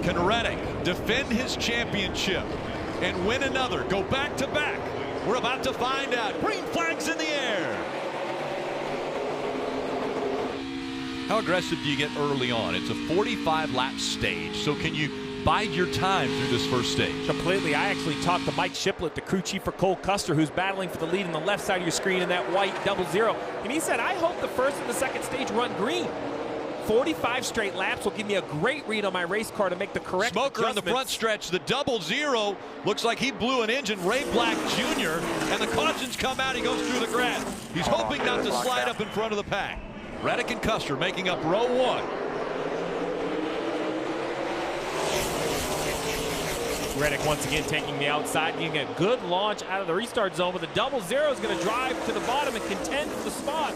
Can Reddick defend his championship and win another? Go back to back? We're about to find out. Green flags in the air. How aggressive do you get early on? It's a 45-lap stage, so can you bide your time through this first stage? Completely. I actually talked to Mike Shiplett, the crew chief for Cole Custer, who's battling for the lead on the left side of your screen in that white 00. And he said, I hope the first and the second stage run green. 45 straight laps will give me a great read on my race car to make the correct Smoker in the front stretch. The 00 looks like he blew an engine. Ray Black Jr. and the cautions come out. He goes through the grass. He's hoping not to slide up in front of the pack. Reddick and Custer making up row one. Reddick once again taking the outside, getting a good launch out of the restart zone, but the 00 is going to drive to the bottom and contend for the spot.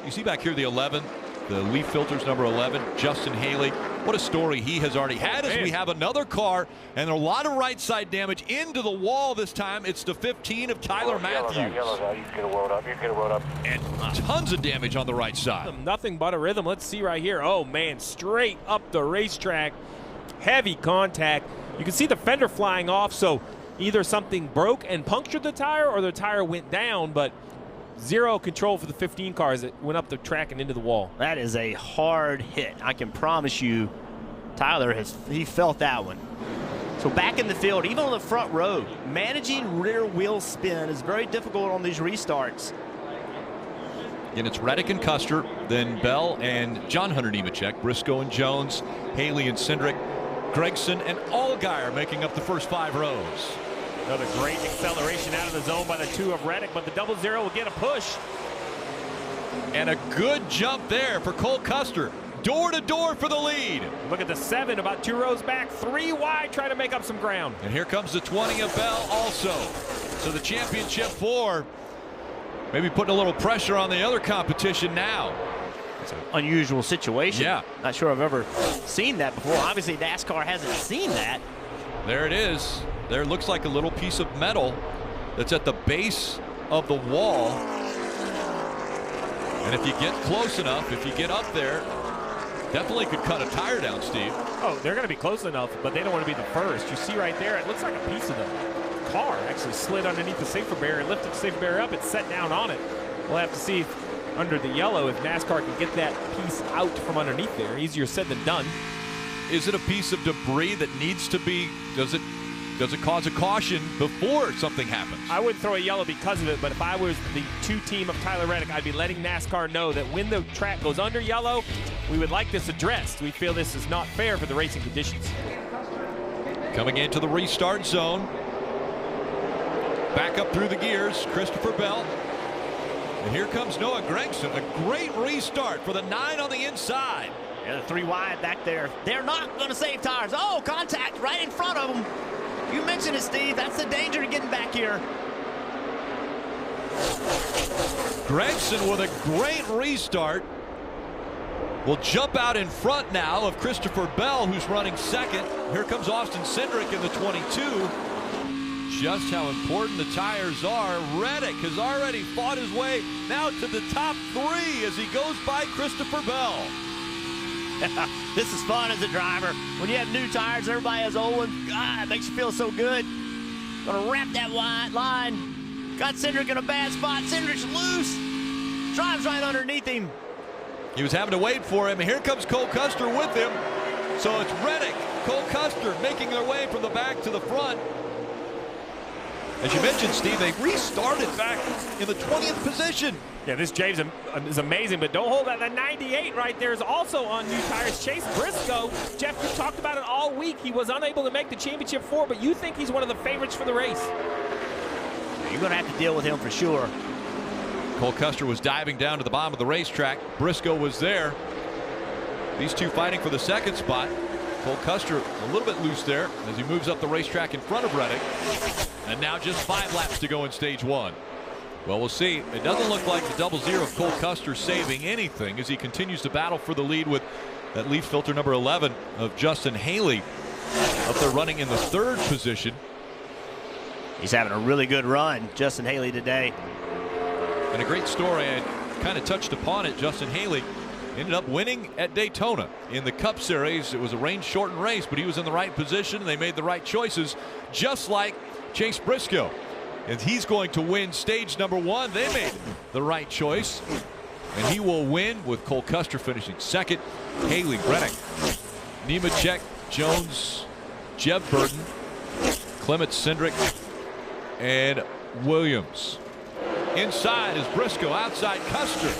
You see back here the 11, the leaf filters number 11, Justin Haley. What a story he has already had as we have another car and a lot of right side damage into the wall this time. It's the 15 of Tyler Matthews. And tons of damage on the right side. Nothing but a rhythm. Let's see right here. Oh man, straight up the racetrack. Heavy contact. You can see the fender flying off, so either something broke and punctured the tire or the tire went down, but zero control for the 15 cars that went up the track and into the wall. That is a hard hit. I can promise you Tyler he felt that one. So back in the field, even on the front row, managing rear wheel spin is very difficult on these restarts. Again, it's Reddick and Custer, then Bell and John Hunter Nemechek, Briscoe and Jones, Haley and Cindric, Gregson and Allgaier making up the first 5 rows. Another great acceleration out of the zone by the 2 of Reddick, but the 00 will get a push. And a good jump there for Cole Custer. Door to door for the lead. Look at the 7, about 2 rows back, 3 wide, trying to make up some ground. And here comes the 20 of Bell also. So the championship 4 maybe putting a little pressure on the other competition now. It's an unusual situation. Yeah. Not sure I've ever seen that before. Obviously, NASCAR hasn't seen that. There it is. There looks like a little piece of metal that's at the base of the wall. And if you get close enough, if you get up there, definitely could cut a tire down, Steve. Oh, they're going to be close enough, but they don't want to be the first. You see right there, it looks like a piece of the car actually slid underneath the safety barrier, lifted the safety barrier up, it's set down on it. We'll have to see if, under the yellow, if NASCAR can get that piece out from underneath there. Easier said than done. Is it a piece of debris that needs to be, does it cause a caution before something happens? I wouldn't throw a yellow because of it, but if I was the 2 team of Tyler Reddick, I'd be letting NASCAR know that when the track goes under yellow, we would like this addressed. We feel this is not fair for the racing conditions. Coming into the restart zone. Back up through the gears, Christopher Bell. And here comes Noah Gregson. A great restart for the 9 on the inside. Yeah, the 3 wide back there. They're not going to save tires. Oh, contact right in front of them. You mentioned it, Steve. That's the danger of getting back here. Gregson with a great restart. Will jump out in front now of Christopher Bell, who's running second. Here comes Austin Cindric in the 22. Just how important the tires are. Reddick has already fought his way now to the top 3 as he goes by Christopher Bell. This is fun as a driver. When you have new tires, everybody has old ones. God, it makes you feel so good. Gonna wrap that wide line. Got Cindric in a bad spot. Cindric's loose. Drives right underneath him. He was having to wait for him. And here comes Cole Custer with him. So it's Reddick, Cole Custer making their way from the back to the front. As you mentioned, Steve, they restarted back in the 20th position. Yeah, this James is amazing, but don't hold that. The 98 right there is also on new tires. Chase Briscoe, Jeff, you talked about it all week. He was unable to make the championship 4, but you think he's one of the favorites for the race. You're going to have to deal with him for sure. Cole Custer was diving down to the bottom of the racetrack. Briscoe was there. These 2 fighting for the 2nd spot. Cole Custer a little bit loose there as he moves up the racetrack in front of Reddick. And now just 5 laps to go in stage 1. Well, we'll see. It doesn't look like the 00 of Cole Custer saving anything as he continues to battle for the lead with that leaf filter number 11 of Justin Haley up there running in the 3rd position. He's having a really good run, Justin Haley, today. And a great story. I kind of touched upon it. Justin Haley ended up winning at Daytona. In the Cup Series, it was a rain-shortened race, but he was in the right position. They made the right choices, just like Chase Briscoe. And he's going to win stage number 1. They made the right choice. And he will win with Cole Custer finishing second. Haley, Reddick, Nemechek, Jones, Jeb Burton, Clement Cindric, and Williams. Inside is Briscoe, outside Custer.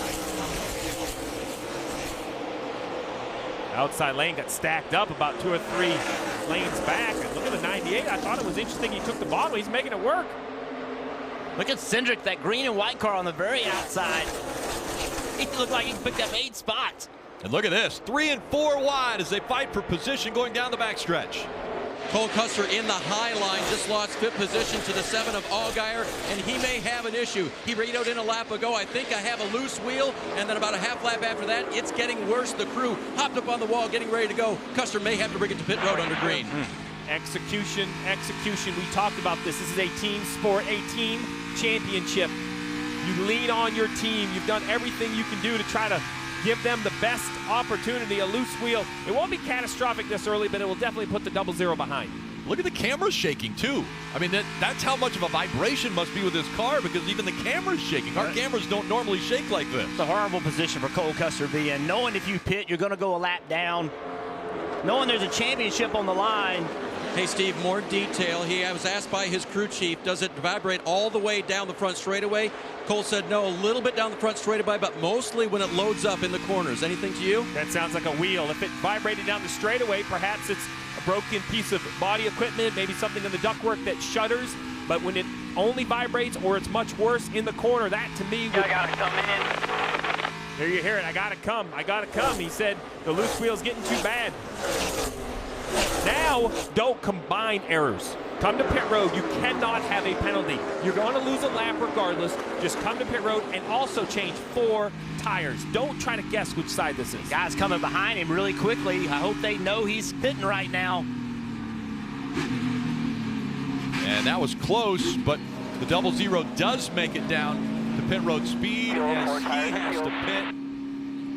Outside lane got stacked up about 2 or 3 lanes back. And look at the 98. I thought it was interesting he took the bottom. He's making it work. Look at Cindric, that green and white car on the very outside. He looked like he picked up 8 spots. And look at this, 3 and 4 wide as they fight for position going down the backstretch. Cole Custer in the high line just lost 5th position to the 7 of Allgaier, and he may have an issue. He radioed in a lap ago, I think I have a loose wheel, and then about a half lap after that, it's getting worse. The crew hopped up on the wall, getting ready to go. Custer may have to bring it to pit road under green. Execution. We talked about this. This is a team sport, a team championship. You lean on your team. You've done everything you can do to try to give them the best opportunity. A loose wheel, it won't be catastrophic this early, but it will definitely put the 00 behind. Look at the cameras shaking too. I mean, that's how much of a vibration must be with this car, because even the camera's shaking. Our cameras don't normally shake like this. It's a horrible position for Cole Custer to be in. Knowing if you pit, you're going to go a lap down. Knowing there's a championship on the line. Hey, Steve, more detail. He was asked by his crew chief, does it vibrate all the way down the front straightaway? Cole said no, a little bit down the front straightaway, but mostly when it loads up in the corners. Anything to you? That sounds like a wheel. If it vibrated down the straightaway, perhaps it's a broken piece of body equipment, maybe something in the ductwork that shudders. But when it only vibrates or it's much worse in the corner, that to me would... I gotta come in. There you hear it. I gotta come. He said the loose wheel's getting too bad. Now, don't combine errors. Come to pit road. You cannot have a penalty. You're going to lose a lap regardless. Just come to pit road and also change 4 tires. Don't try to guess which side this is. Guys coming behind him really quickly. I hope they know he's pitting right now. And that was close, but the 00 does make it down to pit road speed as he has to pit.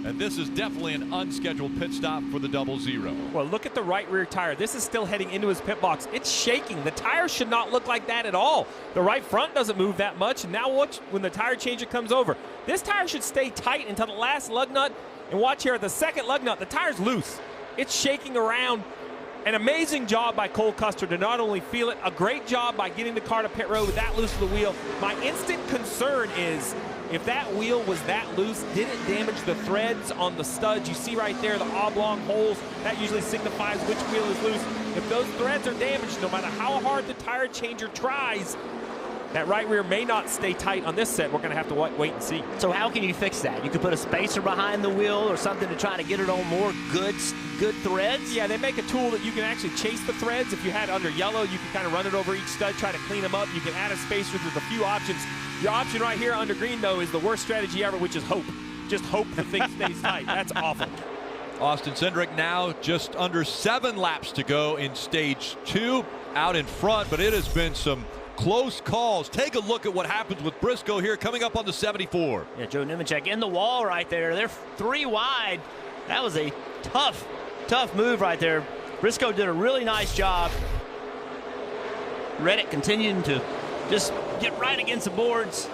And this is definitely an unscheduled pit stop for the 00. Well, look at the right rear tire. This is still heading into his pit box. It's shaking. The tire should not look like that at all. The right front doesn't move that much. And now watch when the tire changer comes over. This tire should stay tight until the last lug nut. And watch here at the second lug nut, the tire's loose. It's shaking around. An amazing job by Cole Custer to not only feel it, a great job by getting the car to pit road with that loose of the wheel. My instant concern is, if that wheel was that loose, did it damage the threads on the studs? You see right there the oblong holes. That usually signifies which wheel is loose. If those threads are damaged, no matter how hard the tire changer tries, that right rear may not stay tight on this set. We're going to have to wait and see. So how can you fix that? You could put a spacer behind the wheel or something to try to get it on more good threads? Yeah, they make a tool that you can actually chase the threads. If you had it under yellow, you can kind of run it over each stud, try to clean them up. You can add a spacer. There's a few options. Your option right here under green, though, is the worst strategy ever, which is hope. Just hope the thing stays tight. That's awful. Austin Cindric now just under 7 laps to go in stage 2, out in front, but it has been some close calls. Take a look at what happens with Briscoe here coming up on the 74. Yeah, Joe Nemechek in the wall right there. They're 3 wide. That was a tough move right there. Briscoe did a really nice job. Reddick continuing to just get right against the boards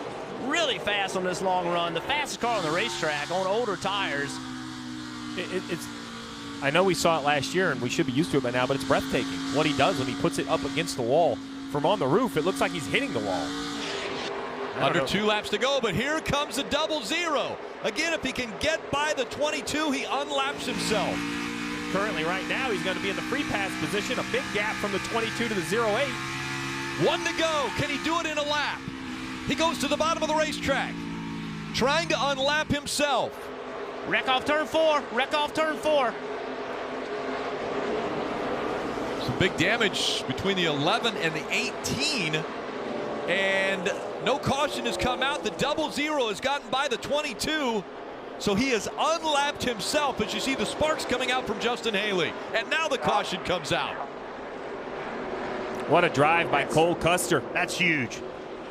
really fast on this long run. The fastest car on the racetrack on older tires. I know we saw it last year and we should be used to it by now, but it's breathtaking what he does when he puts it up against the wall. From on the roof, it looks like he's hitting the wall. Under 2 laps to go, but here comes the 00. Again, if he can get by the 22, he unlaps himself. Currently, right now, he's going to be in the free pass position. A big gap from the 22 to the 08. 1 to go. Can he do it in a lap? He goes to the bottom of the racetrack, trying to unlap himself. Wreck off turn 4. Wreck off turn 4. Some big damage between the 11 and the 18. And no caution has come out. The 00 has gotten by the 22. So he has unlapped himself as you see the sparks coming out from Justin Haley. And now the caution comes out. What a drive by Cole Custer. That's huge.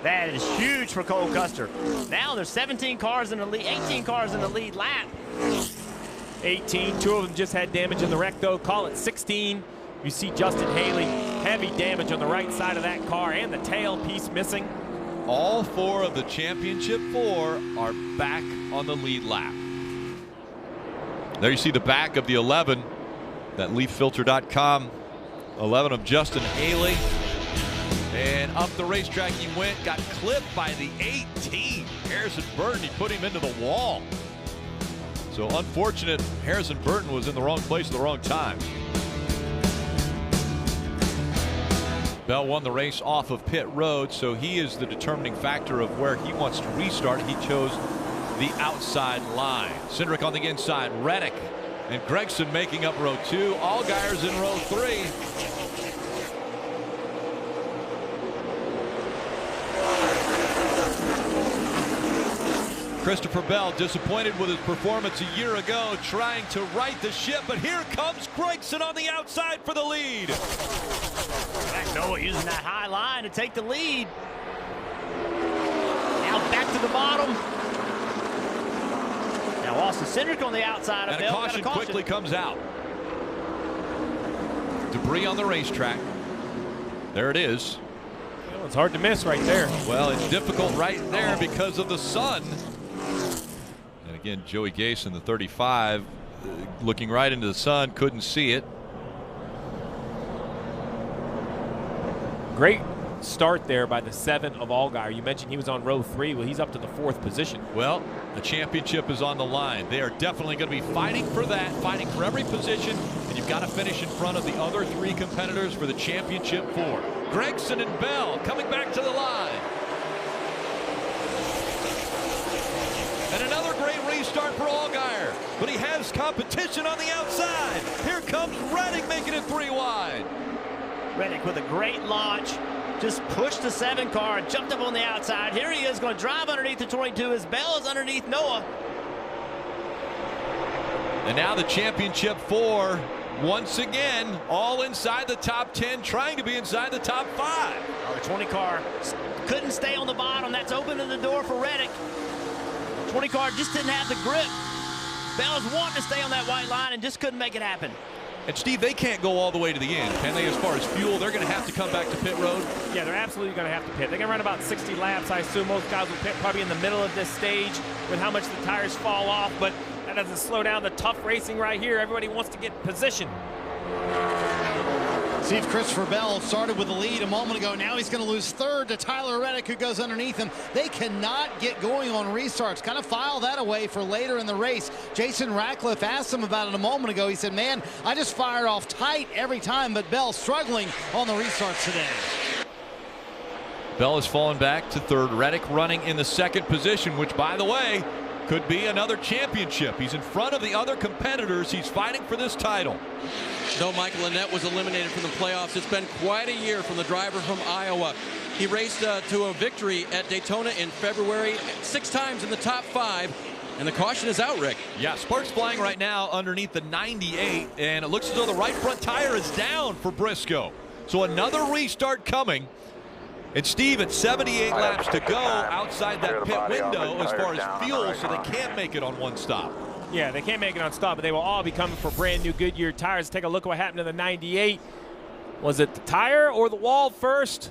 That is huge for Cole Custer. Now there's 17 cars in the lead, 18 cars in the lead lap. 18. 2 of them just had damage in the wreck, though. Call it 16. You see Justin Haley, heavy damage on the right side of that car and the tailpiece missing. All 4 of the championship 4 are back on the lead lap. There you see the back of the 11. That leaffilter.com 11 of Justin Haley. And up the racetrack he went, got clipped by the 18. Harrison Burton, he put him into the wall. So unfortunate, Harrison Burton was in the wrong place at the wrong time. Bell won the race off of pit road, so he is the determining factor of where he wants to restart. He chose the outside line. Cindric on the inside, Reddick and Gregson making up row 2. Allgaier's in row 3. Christopher Bell disappointed with his performance a year ago, trying to right the ship, but here comes Gregson on the outside for the lead. Noah using that high line to take the lead. Now back to the bottom. Now Austin Cindric on the outside of And Bell. a caution quickly comes out. Debris on the racetrack. There it is. Well, it's hard to miss right there. Well, it's difficult right there because of the sun. And again, Joey Gase in the 35, looking right into the sun, couldn't see it. Great start there by the 7 of Allgaier. You mentioned he was on row 3. Well, he's up to the 4th position. Well, the championship is on the line. They are definitely going to be fighting for that, fighting for every position, and you've got to finish in front of the other 3 competitors for the championship 4. Gregson and Bell coming back to the line. And another great restart for Allgaier, but he has competition on the outside. Here comes Reddick making it 3 wide. Reddick with a great launch. Just pushed the 7 car and jumped up on the outside. Here he is going to drive underneath the 22 as Bell is underneath Noah. And now the championship 4, once again, all inside the top 10, trying to be inside the top 5. Oh, the 20 car couldn't stay on the bottom. That's opening the door for Reddick. 20 car just didn't have the grip. Bell is wanting to stay on that white line and just couldn't make it happen. And Steve, they can't go all the way to the end, can they, as far as fuel? They're going to have to come back to pit road. Yeah, they're absolutely going to have to pit. They're going to run about 60 laps. I assume most guys will pit probably in the middle of this stage with how much the tires fall off, but that doesn't slow down the tough racing right here. Everybody wants to get position. See if Christopher Bell started with the lead a moment ago. Now he's going to lose 3rd to Tyler Reddick, who goes underneath him. They cannot get going on restarts. Kind of file that away for later in the race. Jason Ratcliffe asked him about it a moment ago. He said, man, I just fired off tight every time, but Bell struggling on the restarts today. Bell has fallen back to 3rd. Reddick running in the 2nd position, which, by the way, could be another championship. He's in front of the other competitors. He's fighting for this title. Though Michael Annett was eliminated from the playoffs, it's been quite a year from the driver from Iowa. He raced to a victory at Daytona in February, 6 times in the top 5, and the caution is out, Rick. Yeah, Sparks flying right now underneath the 98, and it looks as though the right front tire is down for Briscoe. So another restart coming. And Steve, at 78 laps to go outside that pit window as far as fuel, so they can't make it on one stop. Yeah, they can't make it on stop, but they will all be coming for brand new Goodyear tires. Take a look at what happened to the 98. Was it the tire or the wall first?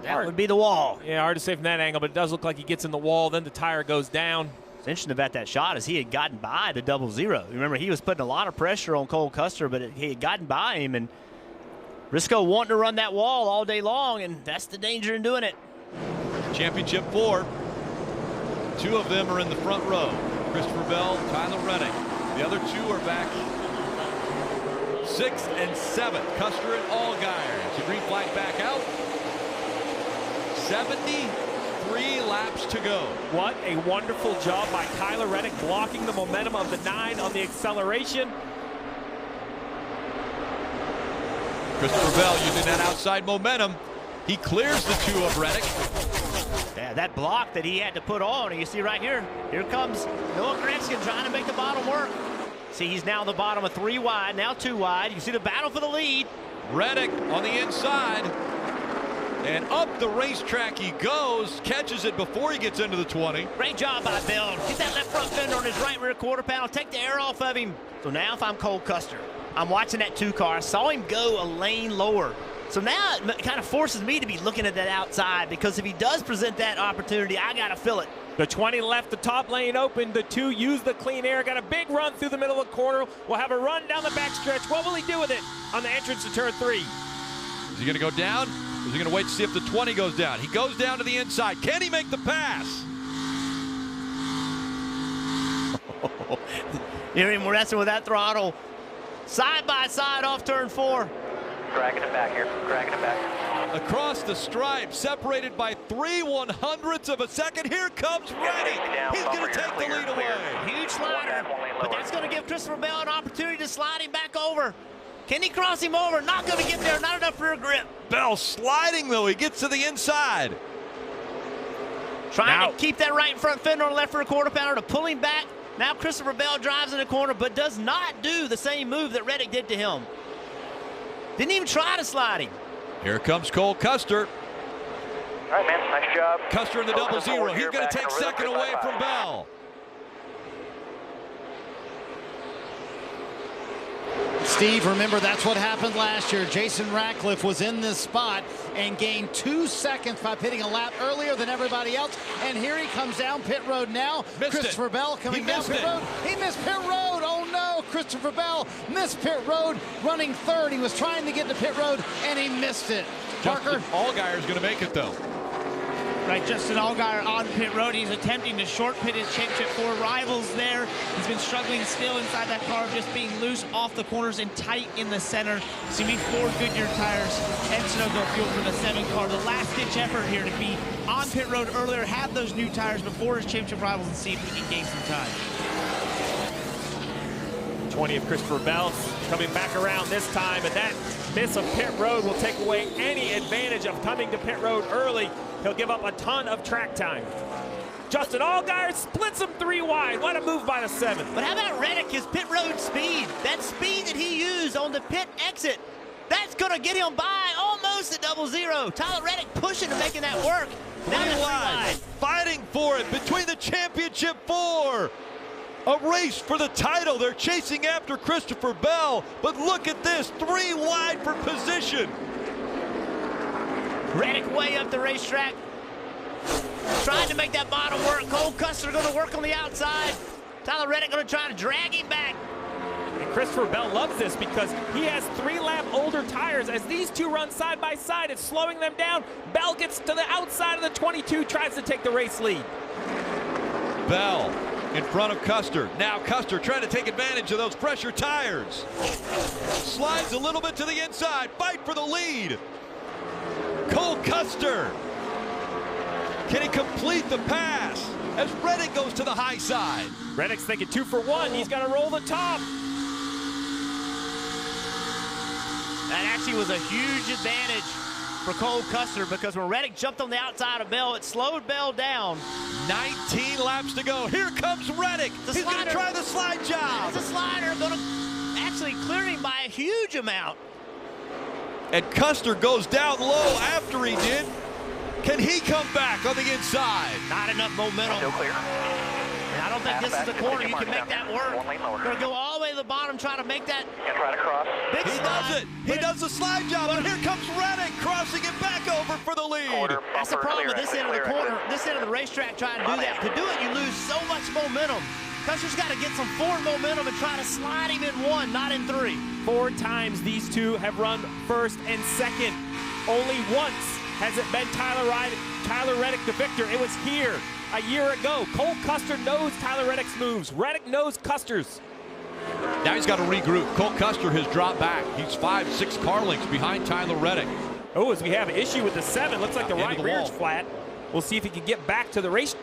That would be the wall. Yeah, hard to say from that angle, but it does look like he gets in the wall, then the tire goes down. What's interesting about that shot is he had gotten by the 00. Remember, he was putting a lot of pressure on Cole Custer, but he had gotten by him, and Briscoe wanting to run that wall all day long, and that's the danger in doing it. Championship 4. 2 of them are in the front row. Christopher Bell, Tyler Reddick. The other 2 are back 6th and 7th. Custer and Allgaier. The green flag back out. 73 laps to go. What a wonderful job by Tyler Reddick, blocking the momentum of the 9 on the acceleration. Christopher Bell using that outside momentum. He clears the 2 of Reddick. Yeah, that block that he had to put on, and you see right here, here comes Noah Gregson trying to make the bottom work. See, he's now the bottom of 3 wide, now 2 wide. You see the battle for the lead. Reddick on the inside. And up the racetrack he goes, catches it before he gets into the 20. Great job by Bill. Get that left front fender on his right rear quarter panel. Take the air off of him. So now if I'm Cole Custer, I'm watching that 2 car. I saw him go a lane lower. So now it kind of forces me to be looking at that outside, because if he does present that opportunity, I got to fill it. The 20 left the top lane open. The 2 used the clean air. Got a big run through the middle of the corner. Will have a run down the backstretch. What will he do with it on the entrance to turn 3? Is he going to go down? Or is he going to wait to see if the 20 goes down? He goes down to the inside. Can he make the pass? Hear him messing with that throttle. Side by side off turn 4. Dragging it back here. Dragging it back. Across the stripe, separated by 3/100ths of a second. Here comes Reddick. He's going to take the lead away. Huge slider, but that's going to give Christopher Bell an opportunity to slide him back over. Can he cross him over? Not going to get there. Not enough rear grip. Bell sliding, though. He gets to the inside. Trying to keep that right front fender on the left rear quarter pounder to pull him back. Now Christopher Bell drives in the corner, but does not do the same move that Reddick did to him. Didn't even try to slide him. Here comes Cole Custer. All right, man. Nice job. Custer in the double zero. He's going to take second away from Bell. Steve, remember that's what happened last year. Jason Ratcliffe was in this spot and gained 2 seconds by pitting a lap earlier than everybody else. And here he comes down pit road now. Christopher Bell coming down pit road. He missed pit road. Oh no, Christopher Bell missed pit road, running 3rd. He was trying to get to pit road and he missed it. Parker. Allgaier's going to make it though. Right, Justin Allgaier on pit road. He's attempting to short pit his championship 4 rivals there. He's been struggling still inside that car, just being loose off the corners and tight in the center. So you need 4 Goodyear tires and Sunoco fuel for the 7 car. The last-ditch effort here to be on pit road earlier, have those new tires before his championship rivals, and see if he can gain some time. 20 of Christopher Bell coming back around this time, and that miss of pit road will take away any advantage of coming to pit road early. He'll give up a ton of track time. Justin Allgaier splits him 3 wide. What a move by the 7. But how about Reddick, his pit road speed? That speed that he used on the pit exit, that's going to get him by almost a double zero. Tyler Reddick pushing and making that work. Now 3 wide. Fighting for it between the championship 4. A race for the title. They're chasing after Christopher Bell, but look at this, 3 wide for position. Reddick way up the racetrack, trying to make that bottom work. Cole Custer going to work on the outside. Tyler Reddick going to try to drag him back. And Christopher Bell loves this because he has 3-lap older tires. As these 2 run side by side, it's slowing them down. Bell gets to the outside of the 22, tries to take the race lead. Bell in front of Custer. Now Custer trying to take advantage of those pressure tires. Slides a little bit to the inside. Fight for the lead. Cole Custer. Can he complete the pass as Reddick goes to the high side? Reddick's thinking 2 for 1. He's got to roll the top. That actually was a huge advantage for Cole Custer, because when Reddick jumped on the outside of Bell, it slowed Bell down. 19 laps to go. Here comes Reddick. He's going to try the slide job. It's a slider, going to actually clear him by a huge amount. And Custer goes down low after he did. Can he come back on the inside? Not enough momentum. Still clear. And I don't think this is the corner. You can make that work. Going to go all the way to the bottom, trying to make that. And try to cross. Big He slide. does it. He does the slide job, and here comes Reddick crossing it back over for the lead. That's the problem with this end of the corner, this end of the racetrack, trying to do that. To do it, you lose so much momentum. Custer's got to get some forward momentum and try to slide him in 1, not in 3. 4 times these 2 have run 1st and 2nd. Only once has it been Tyler Reddick the victor. It was here a year ago. Cole Custer knows Tyler Reddick's moves. Reddick knows Custer's. Now he's got to regroup. Cole Custer has dropped back. He's 5-6 car lengths behind Tyler Reddick. Oh, as we have an issue with the 7. Looks like the right rear's flat. We'll see if he can get back to the race.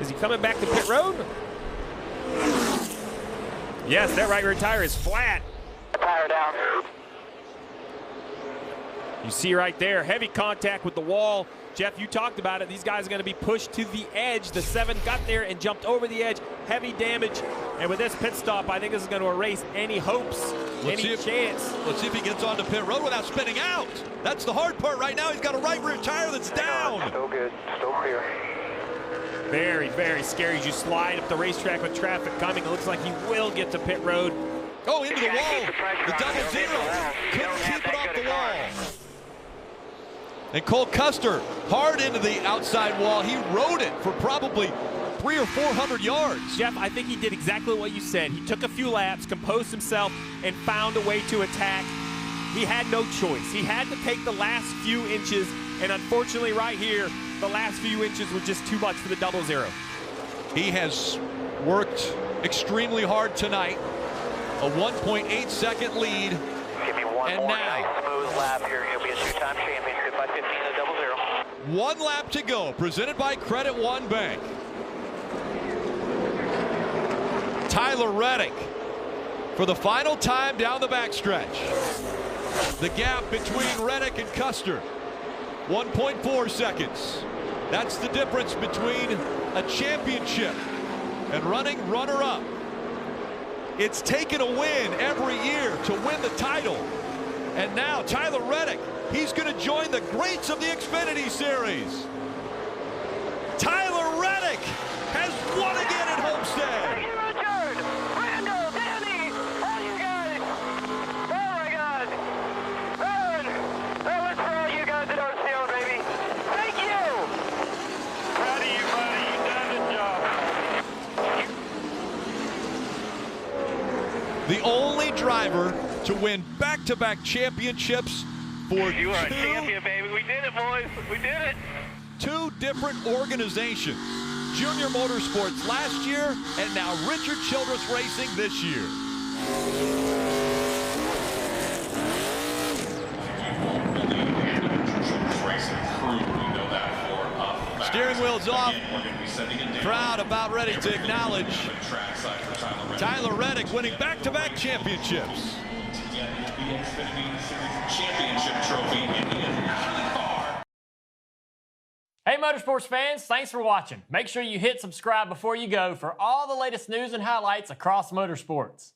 Is he coming back to pit road? Yes, that right rear tire is flat. Tire down. You see right there, heavy contact with the wall. Jeff, you talked about it. These guys are going to be pushed to the edge. The 7 got there and jumped over the edge. heavy damage. And with this pit stop, I think this is going to erase any hopes, any chance. Let's see if he gets onto pit road without spinning out. That's the hard part right now. He's got a right rear tire that's down. Still good. Still clear. Very, very scary as you slide up the racetrack with traffic coming. It looks like he will get to pit road. Oh, into the wall. The double zero. Couldn't keep it off the wall. And Cole Custer hard into the outside wall. He rode it for probably 300 or 400 yards. Jeff, I think he did exactly what you said. He took a few laps, composed himself, and found a way to attack. He had no choice. He had to take the last few inches, and unfortunately right here, the last few inches were just too much for the double zero. He has worked extremely hard tonight. A 1.8-second lead. Give me one And more now, nice smooth lap here. He'll be a two-time champion. Goodbye 15 to double zero. 1 lap to go, presented by Credit One Bank. Tyler Reddick for the final time down the backstretch. The gap between Reddick and Custer, 1.4 seconds. That's the difference between a championship and running runner-up. It's taken a win every year to win the title. And now Tyler Reddick, he's going to join the greats of the Xfinity Series. Tyler Reddick has won again at Homestead. Richard, Randall, Danny, all you guys. Oh my God. Aaron, that was for all you guys at OCO, baby. Thank you. Proud of you, buddy. You done the job. The only driver to win back-to-back championships for You are a champion, baby. We did it, boys. We did it. 2 different organizations. Junior Motorsports last year, and now Richard Childress Racing this year. Steering wheel's off. Crowd about ready to acknowledge Tyler Reddick winning back-to-back championships. Hey Motorsports fans, thanks for watching. Make sure you hit subscribe before you go for all the latest news and highlights across motorsports.